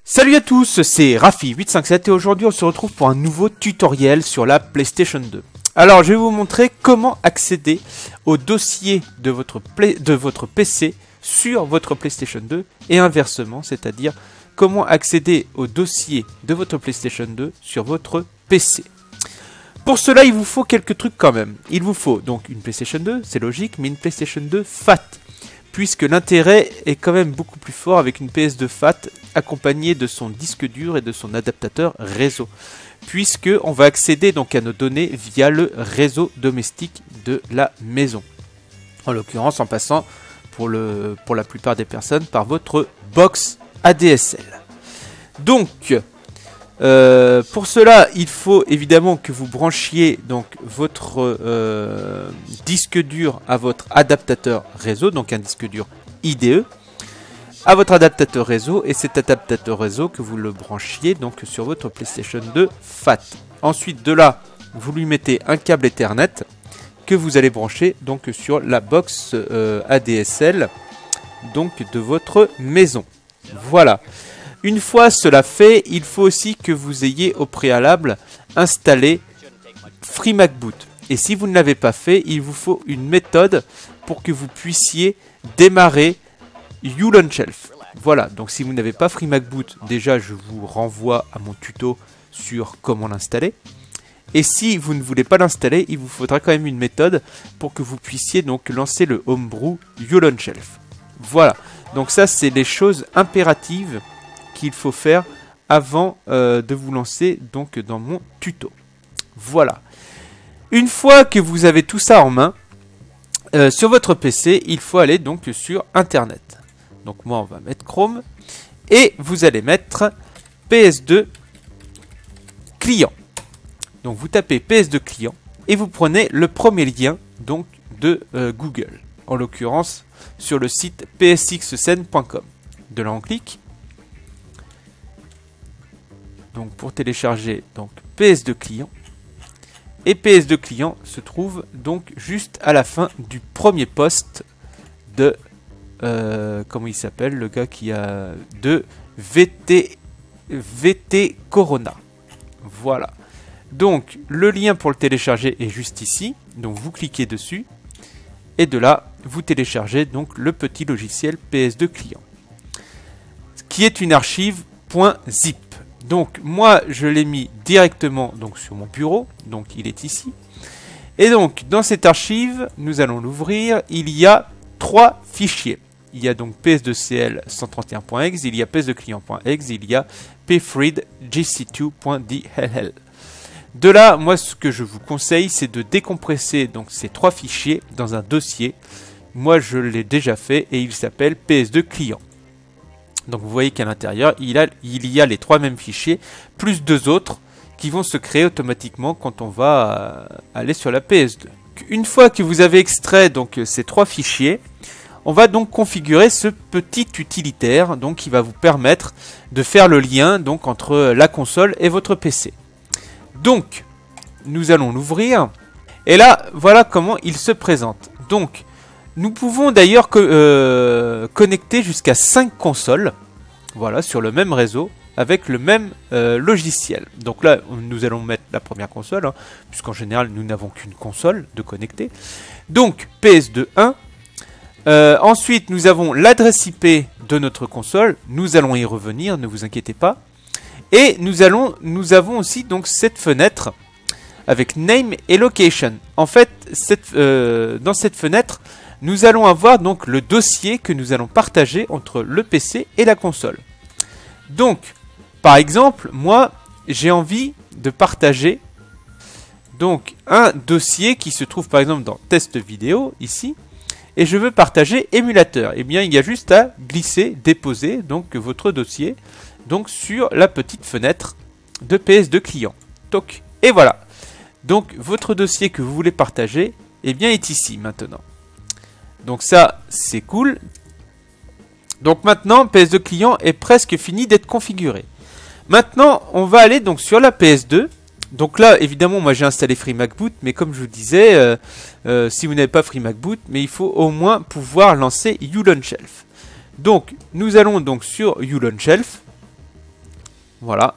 Salut à tous, c'est Rafi857 et aujourd'hui on se retrouve pour un nouveau tutoriel sur la PlayStation 2. Alors je vais vous montrer comment accéder au dossier de votre PC sur votre PlayStation 2 et inversement, c'est-à-dire comment accéder au dossier de votre PlayStation 2 sur votre PC. Pour cela, il vous faut quelques trucs quand même. Il vous faut donc une PlayStation 2, c'est logique, mais une PlayStation 2 FAT. Puisque l'intérêt est quand même beaucoup plus fort avec une PS2 FAT accompagnée de son disque dur et de son adaptateur réseau. Puisque on va accéder donc à nos données via le réseau domestique de la maison. En l'occurrence en passant pour la plupart des personnes par votre box ADSL. Donc pour cela, il faut évidemment que vous branchiez donc votre disque dur à votre adaptateur réseau, donc un disque dur IDE, à votre adaptateur réseau, et cet adaptateur réseau que vous le branchiez donc sur votre PlayStation 2 FAT. Ensuite de là, vous lui mettez un câble Ethernet que vous allez brancher donc sur la box ADSL donc de votre maison. Voilà. Une fois cela fait, il faut aussi que vous ayez au préalable installé FreeMacBoot. Et si vous ne l'avez pas fait, il vous faut une méthode pour que vous puissiez démarrer uLaunchElf. Voilà, donc si vous n'avez pas FreeMacBoot, déjà je vous renvoie à mon tuto sur comment l'installer. Et si vous ne voulez pas l'installer, il vous faudra quand même une méthode pour que vous puissiez donc lancer le homebrew uLaunchElf. Voilà, donc ça c'est les choses impératives qu'il faut faire avant de vous lancer donc dans mon tuto. Voilà. Une fois que vous avez tout ça en main, sur votre PC, il faut aller donc sur Internet. Donc moi, on va mettre Chrome. Et vous allez mettre PS2 client. Donc vous tapez PS2 client et vous prenez le premier lien donc de Google. En l'occurrence, sur le site psxscène.com. De là, on clique. Donc pour télécharger donc PS2 client. Et PS2 client se trouve donc juste à la fin du premier post de comment il s'appelle, le gars qui a de VT Corona. Voilà. Donc le lien pour le télécharger est juste ici. Donc vous cliquez dessus et de là vous téléchargez donc le petit logiciel PS2 client, qui est une archive .zip. Donc moi je l'ai mis directement donc sur mon bureau, donc il est ici. Et donc dans cette archive, nous allons l'ouvrir, il y a 3 fichiers. Il y a donc ps2cl 131.exe, il y a ps2client.exe, il y a pthreadgc2.dll. De là, moi ce que je vous conseille, c'est de décompresser donc ces 3 fichiers dans un dossier. Moi je l'ai déjà fait et il s'appelle ps2 client. Donc vous voyez qu'à l'intérieur, il y a les 3 mêmes fichiers, plus 2 autres qui vont se créer automatiquement quand on va aller sur la PS2. Une fois que vous avez extrait donc ces 3 fichiers, on va donc configurer ce petit utilitaire donc, qui va vous permettre de faire le lien donc, entre la console et votre PC. Donc, nous allons l'ouvrir. Et là, voilà comment il se présente. Donc, nous pouvons d'ailleurs connecter jusqu'à 5 consoles, voilà, sur le même réseau, avec le même logiciel. Donc là, nous allons mettre la première console, hein, puisqu'en général, nous n'avons qu'une console de connecter. Donc, PS2 1. Ensuite, nous avons l'adresse IP de notre console. Nous allons y revenir, ne vous inquiétez pas. Et nous avons aussi donc cette fenêtre avec Name et Location. En fait, dans cette fenêtre, nous allons avoir donc le dossier que nous allons partager entre le PC et la console. Donc, par exemple, moi, j'ai envie de partager donc un dossier qui se trouve par exemple dans Test vidéo, ici, et je veux partager émulateur. Eh bien, il y a juste à glisser, déposer donc votre dossier donc sur la petite fenêtre de PS2 client. Toc. Et voilà. Donc, votre dossier que vous voulez partager, eh bien, est ici maintenant. Donc ça, c'est cool. Donc maintenant, PS2 client est presque fini d'être configuré. Maintenant, on va aller donc sur la PS2. Donc là, évidemment, moi j'ai installé FreeMacBoot, mais comme je vous disais, si vous n'avez pas FreeMacBoot, mais il faut au moins pouvoir lancer uLaunchElf. Donc, nous allons donc sur uLaunchElf. Voilà.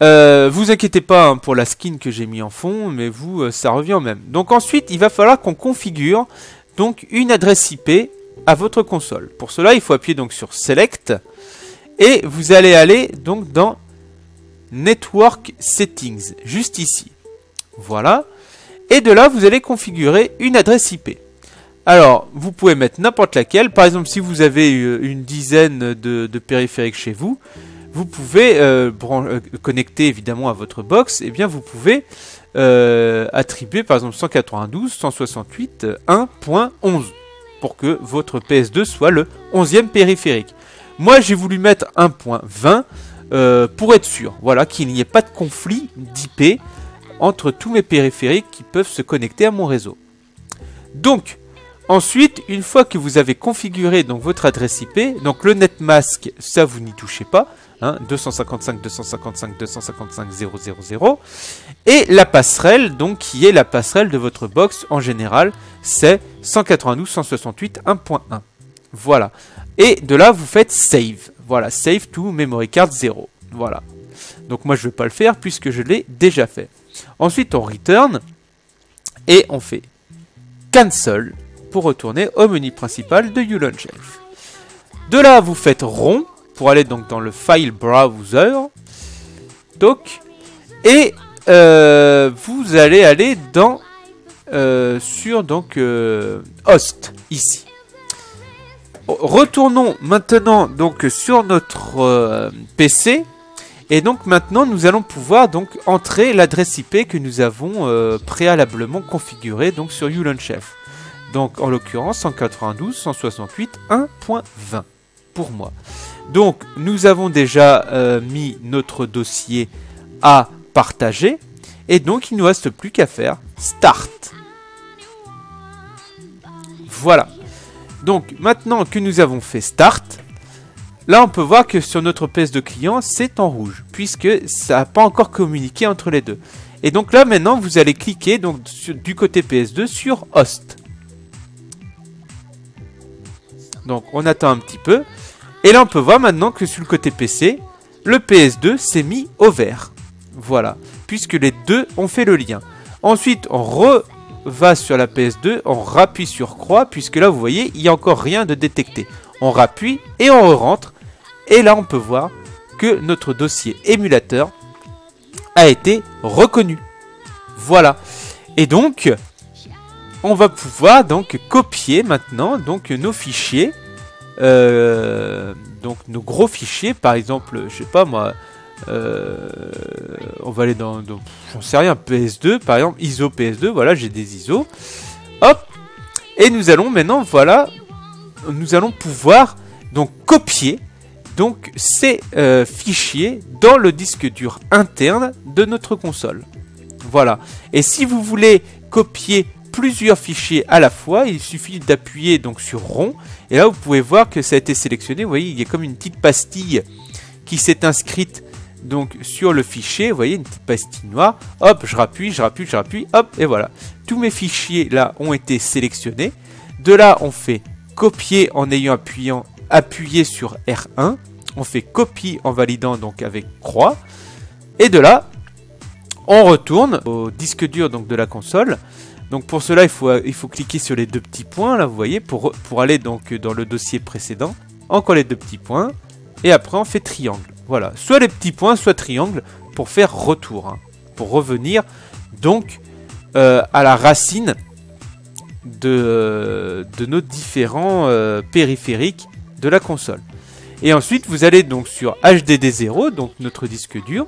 Vous inquiétez pas hein, pour la skin que j'ai mis en fond, mais vous, ça revient au même. Donc ensuite, il va falloir qu'on configure donc une adresse IP à votre console. Pour cela, il faut appuyer donc sur Select et vous allez aller donc dans Network Settings, juste ici. Voilà. Et de là, vous allez configurer une adresse IP. Alors, vous pouvez mettre n'importe laquelle. Par exemple, si vous avez une dizaine de périphériques chez vous, vous pouvez connecter évidemment à votre box. Et bien, vous pouvez attribuer par exemple 192.168.1.11 pour que votre PS2 soit le 11e périphérique. Moi, j'ai voulu mettre 1.20 pour être sûr, voilà, qu'il n'y ait pas de conflit d'IP entre tous mes périphériques qui peuvent se connecter à mon réseau. Donc, ensuite, une fois que vous avez configuré donc votre adresse IP, donc le netmask, ça vous n'y touchez pas, hein, 255.255.255.000, et la passerelle, donc qui est la passerelle de votre box en général, c'est 192.168.1.1. Voilà. Et de là, vous faites save. Voilà, save to memory card 0. Voilà. Donc moi, je ne vais pas le faire puisque je l'ai déjà fait. Ensuite, on return et on fait cancel pour retourner au menu principal de uLaunchElf. De là, vous faites rond pour aller donc dans le file browser. Donc, et vous allez aller dans sur donc host ici. Retournons maintenant donc sur notre PC et donc maintenant nous allons pouvoir donc entrer l'adresse IP que nous avons préalablement configurée donc sur uLaunchElf. Donc en l'occurrence 192.168.1.20 pour moi. Donc nous avons déjà mis notre dossier à partager et donc il ne nous reste plus qu'à faire Start. Voilà. Donc maintenant que nous avons fait Start, là on peut voir que sur notre PS2 client c'est en rouge puisque ça n'a pas encore communiqué entre les deux. Et donc là maintenant vous allez cliquer donc du côté PS2 sur Host. Donc on attend un petit peu. Et là on peut voir maintenant que sur le côté PC, le PS2 s'est mis au vert. Voilà, puisque les deux ont fait le lien. Ensuite on va sur la PS2, on rappuie sur croix, puisque là vous voyez, il n'y a encore rien de détecté. On rappuie et on rentre. Et là on peut voir que notre dossier émulateur a été reconnu. Voilà. Et donc, on va pouvoir donc copier maintenant donc nos fichiers. Donc nos gros fichiers, par exemple, je sais pas moi, on va aller dans j'en sais rien, PS2 par exemple, ISO PS2, voilà, j'ai des ISO, hop, et nous allons maintenant, voilà, nous allons pouvoir donc copier donc ces fichiers dans le disque dur interne de notre console, voilà. Et si vous voulez copier plusieurs fichiers à la fois, il suffit d'appuyer donc sur rond et là vous pouvez voir que ça a été sélectionné. Vous voyez, il y a comme une petite pastille qui s'est inscrite donc sur le fichier. Vous voyez, une petite pastille noire. Hop, je rappuie, hop, et voilà. Tous mes fichiers là ont été sélectionnés. De là, on fait copier en ayant appuyé sur R1. On fait copie en validant donc avec croix. Et de là, on retourne au disque dur donc de la console. Donc pour cela, il faut cliquer sur les deux petits points, là vous voyez, pour aller donc dans le dossier précédent. Encore les deux petits points, et après on fait triangle. Voilà, soit les petits points, soit triangle, pour faire retour, hein, pour revenir donc à la racine de nos différents périphériques de la console. Et ensuite, vous allez donc sur HDD0, donc notre disque dur.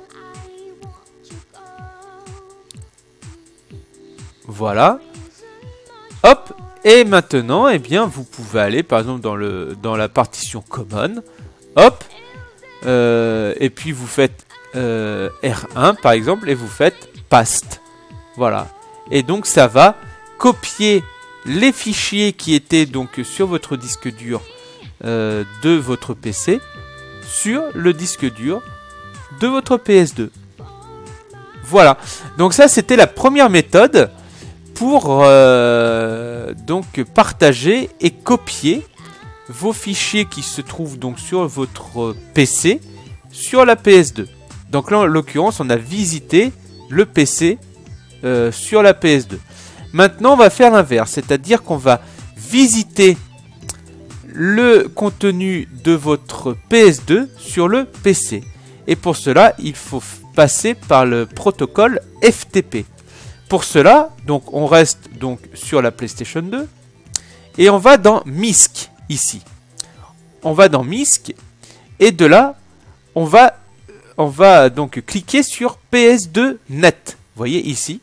Voilà. Hop. Et maintenant, eh bien, vous pouvez aller, par exemple, dans la partition common. Hop. Et puis, vous faites R1, par exemple, et vous faites paste. Voilà. Et donc, ça va copier les fichiers qui étaient donc sur votre disque dur de votre PC sur le disque dur de votre PS2. Voilà. Donc, ça, c'était la première méthode pour donc partager et copier vos fichiers qui se trouvent donc sur votre PC sur la PS2. Donc là, en l'occurrence, on a visité le PC sur la PS2. Maintenant, on va faire l'inverse, c'est-à-dire qu'on va visiter le contenu de votre PS2 sur le PC. Et pour cela, il faut passer par le protocole FTP. Pour cela, donc, on reste donc sur la PlayStation 2 et on va dans MISC ici. On va dans MISC et de là, on va donc cliquer sur PS2 Net. Vous voyez ici.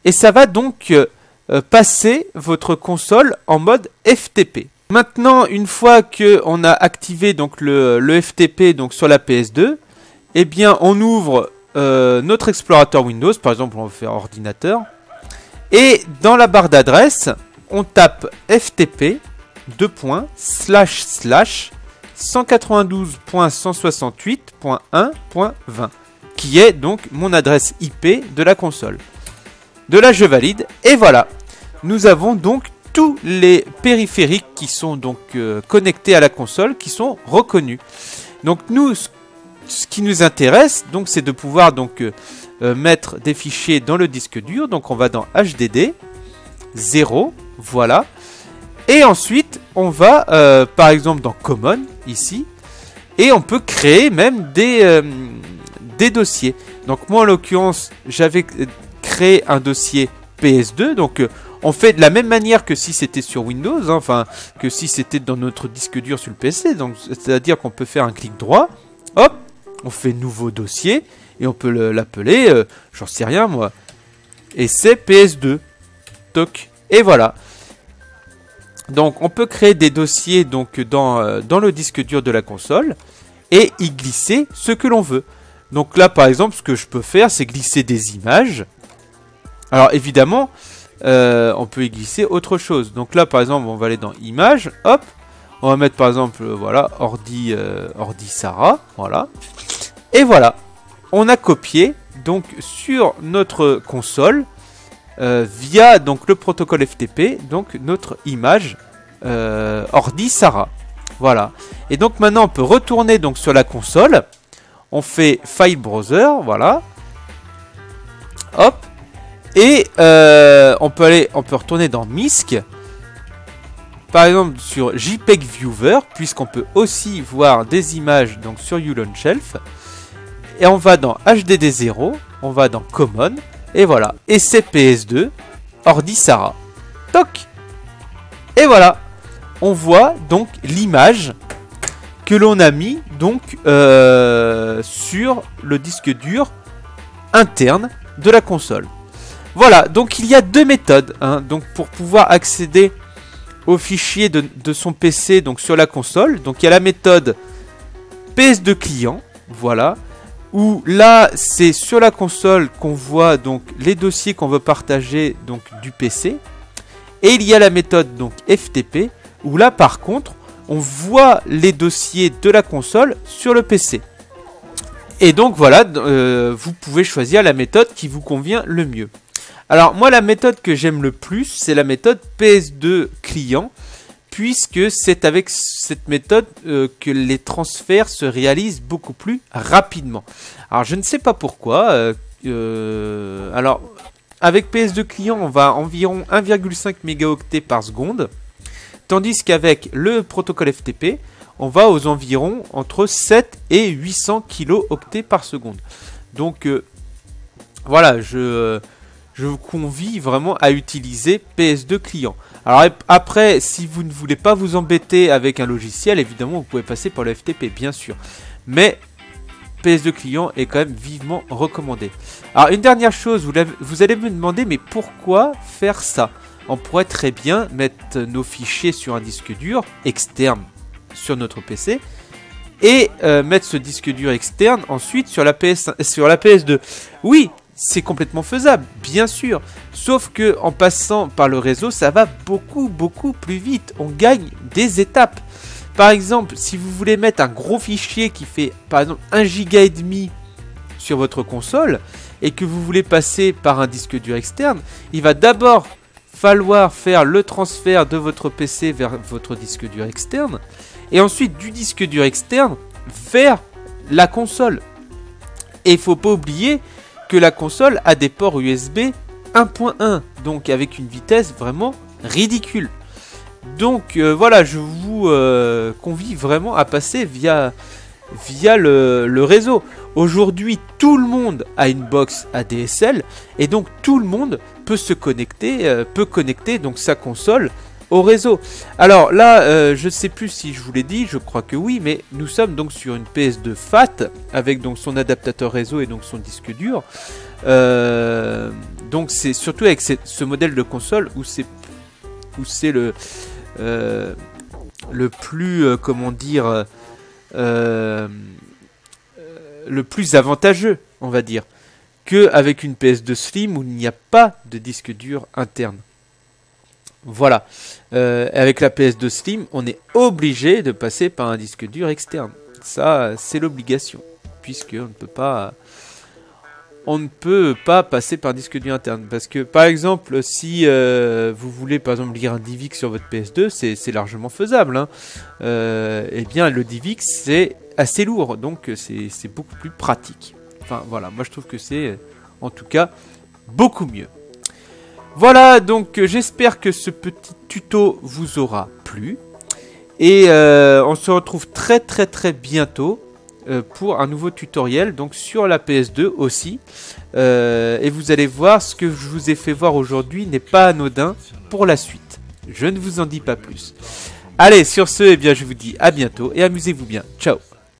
Et ça va donc passer votre console en mode FTP. Maintenant, une fois qu'on a activé donc le FTP donc sur la PS2, eh bien on ouvre notre explorateur Windows, par exemple on va faire ordinateur, et dans la barre d'adresse, on tape FTP 192.168.1.20 qui est donc mon adresse IP de la console. De là je valide et voilà, nous avons donc tous les périphériques qui sont donc connectés à la console qui sont reconnus. Donc nous, ce qui nous intéresse donc c'est de pouvoir donc mettre des fichiers dans le disque dur. Donc on va dans HDD 0, voilà. Et ensuite on va par exemple dans Common ici et on peut créer même des dossiers. Donc moi en l'occurrence j'avais créé un dossier PS2, donc on fait de la même manière que si c'était sur Windows, hein, enfin que si c'était dans notre disque dur sur le PC. Donc c'est-à-dire qu'on peut faire un clic droit, hop, on fait nouveau dossier et on peut l'appeler, j'en sais rien moi, et c'est PS2, toc, et voilà. Donc on peut créer des dossiers donc dans le disque dur de la console et y glisser ce que l'on veut. Donc là par exemple ce que je peux faire c'est glisser des images. Alors évidemment on peut y glisser autre chose. Donc là par exemple on va aller dans images, hop, on va mettre par exemple voilà ordi Sarah, voilà. Et voilà, on a copié donc sur notre console via donc le protocole FTP donc notre image ordi Sarah. Voilà. Et donc maintenant on peut retourner donc sur la console. On fait File Browser, voilà. Hop. Et on peut retourner dans MISC. Par exemple sur JPEG Viewer, puisqu'on peut aussi voir des images donc sur Ullon Shelf. Et on va dans HDD0, on va dans Common, et voilà. Et c'est PS2, ordi Sarah. Toc. Et voilà. On voit donc l'image que l'on a mis donc sur le disque dur interne de la console. Voilà, donc il y a deux méthodes hein, donc pour pouvoir accéder aux fichiers de son PC donc sur la console. Donc il y a la méthode PS2 client, voilà, où là c'est sur la console qu'on voit donc les dossiers qu'on veut partager donc du PC. Et il y a la méthode donc FTP où là par contre on voit les dossiers de la console sur le PC. Et donc voilà, vous pouvez choisir la méthode qui vous convient le mieux. Alors moi la méthode que j'aime le plus c'est la méthode PS2 client, puisque c'est avec cette méthode que les transferts se réalisent beaucoup plus rapidement. Alors je ne sais pas pourquoi, alors avec PS2 client on va à environ 1,5 mégaoctets par seconde, tandis qu'avec le protocole FTP on va aux environs entre 7 et 800 kilooctets par seconde. Donc voilà, je vous convie vraiment à utiliser PS2 client. Alors après, si vous ne voulez pas vous embêter avec un logiciel, évidemment vous pouvez passer par le FTP, bien sûr. Mais PS2 client est quand même vivement recommandé. Alors une dernière chose, vous allez me demander, mais pourquoi faire ça? On pourrait très bien mettre nos fichiers sur un disque dur externe sur notre PC et mettre ce disque dur externe ensuite sur la PS2. Oui, c'est complètement faisable, bien sûr. Sauf que en passant par le réseau, ça va beaucoup plus vite. On gagne des étapes. Par exemple, si vous voulez mettre un gros fichier qui fait par exemple 1,5 giga sur votre console et que vous voulez passer par un disque dur externe, il va d'abord falloir faire le transfert de votre PC vers votre disque dur externe. Et ensuite, du disque dur externe vers la console. Et il ne faut pas oublier que la console a des ports USB 1.1. Donc avec une vitesse vraiment ridicule. Donc voilà, je vous convie vraiment à passer via le réseau. Aujourd'hui, tout le monde a une box ADSL et donc tout le monde peut se connecter, connecter donc sa console au réseau. Alors là, je ne sais plus si je vous l'ai dit, je crois que oui, mais nous sommes donc sur une PS2 FAT avec donc son adaptateur réseau et donc son disque dur. Donc c'est surtout avec ce modèle de console où c'est le plus comment dire le plus avantageux, on va dire, que avec une PS2 Slim où il n'y a pas de disque dur interne. Voilà. Avec la PS2 Slim, on est obligé de passer par un disque dur externe. Ça, c'est l'obligation, puisque on ne peut pas passer par disque dur interne. Parce que, par exemple, si vous voulez, par exemple, lire un DivX sur votre PS2, c'est largement faisable. Hein. Eh bien, le DivX, c'est assez lourd, donc c'est beaucoup plus pratique. Enfin, voilà, moi je trouve que c'est, en tout cas, beaucoup mieux. Voilà, donc j'espère que ce petit tuto vous aura plu. Et on se retrouve très bientôt. Pour un nouveau tutoriel donc sur la PS2 aussi et vous allez voir, ce que je vous ai fait voir aujourd'hui n'est pas anodin pour la suite. Je ne vous en dis pas plus. Allez, sur ce, eh bien, je vous dis à bientôt et amusez-vous bien. Ciao.